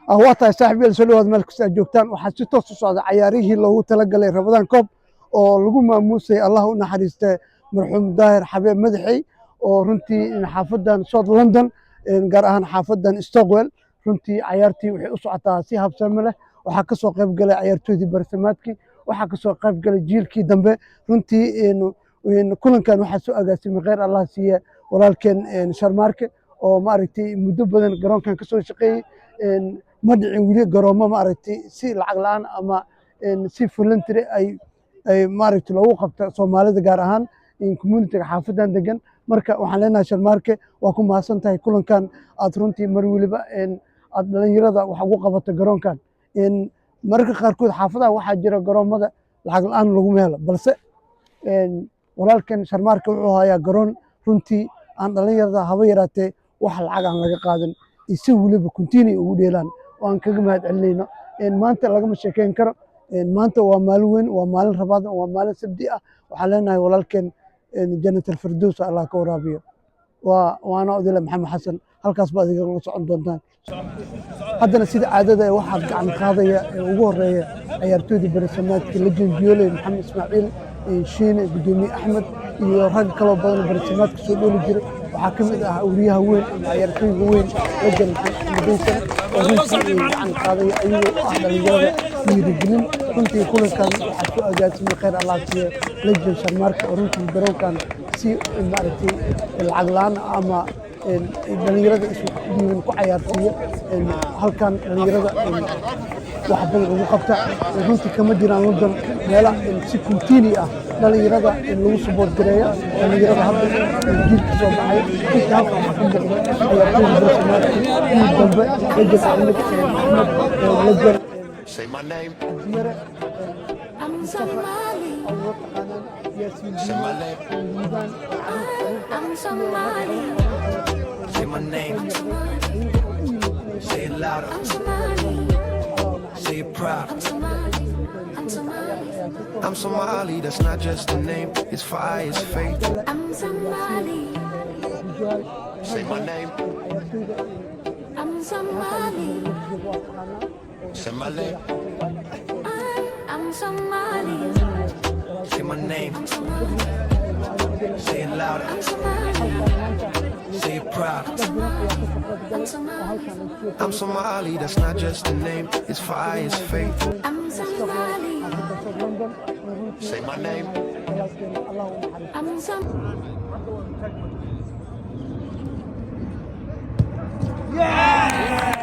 waatahay saaxiibayaal soo dhawaad meel kasta aad joogtaan waxaa si toos u socda cayaarihii loogu talagalay Ramadan Cup oo lagu maamuusay Allah u naxariistay marxuum Dahir Xabeeb madaxay oo runtii xaafadan South London gaar ahaan xaafadan Stockwell runtii cayaartii waxay u socotaa si habsami leh waxaa ka soo qayb galay cayaartoydii bartamaadkii waxaa ka soo qayb galay jiilkii dambe runtii kulankan waxaa soo agaasimay khayr Allah siiya walaalkeen Sharmaarke oo maaragtay muddo badan garoonkan ka soo shaqeeyay ma dhicin weli garoomo maaragtay si lacag la'aan ama si voluntary ay maaragtay loogu qabta Soomaalida gaar ahaan community-ga xaafadan degan marka waxaan leenahay Sharmaarke waa ku mahadsantahay kulankan aad runtii mar waliba aad dhalinyarada wax ugu qabato garoonkan mararka qaarkood xaafadaha waxaa jira garoomada lacag la'aan lagu helo balse walaalkan Sharmaarke wuxuu hayaa garoon runtii aan dhalinyarada haba yaraatee wax lacag aan laga qaadan si waliba continue ugu dheelaan waan kaga mahad celinayno maanta lagama sheekeyn karo maanta waa maalin weyn waa maalin Ramadan waa maalin sabti ah waxaan leenahay walaalkeen jannatul firdaws Allah ka waraabiyo waana odile maxamed xasan halkaas baad iga la socon doontaan haddana sida caadada ah waxaa gacan qaadaya ugu horeeya ciyaartoydii barasamaadka legend Biole maxamed ismaaciil shiine gudoomiye axmed iyo rag kale badan barasamaadka soo dhooli jiray waxaa ka mid ah awriyaha weyn ama ciyaartoyga weyn legend maxamed oo runtii gacan qaadaya ayagoo ah dhalinyarada dhiirigelin runtii kulankan waxaa soo agaasimay khayr Allah siiya legend Sharmaarke oo runtii garoonkan si maaragtay lacag la'aan ama dhalinyarada isu dhiiban ku cayaarsiiya halkan dhalinyarada wax badan ugu qabta runtii kama jiraan London meela si continue ah dhalinyarada lagu support gareeya dhalinyarada hadda jiilka soo baxay inta halkan waxaa ka muuqda ciyaartoyda bartamaadka iyo dambe legend Ahmed legend Say my name. I'm Somali. Say my name. I'm Somali. Say my name. Say it louder. I'm Somali. Say it proud. I'm Somali. I'm Somali. I'm Somali. That's not just a name. It's fire. It's faith. I'm Somali. Say my name. I'm Somali. Say my name. I'm Somali. Say my name. Say it louder. I'm Somali. Say it proud. I'm Somali. I'm Somali. That's not just a name. It's fire. It's faith. I'm Somali. Say my name. I'm Somali. Yeah!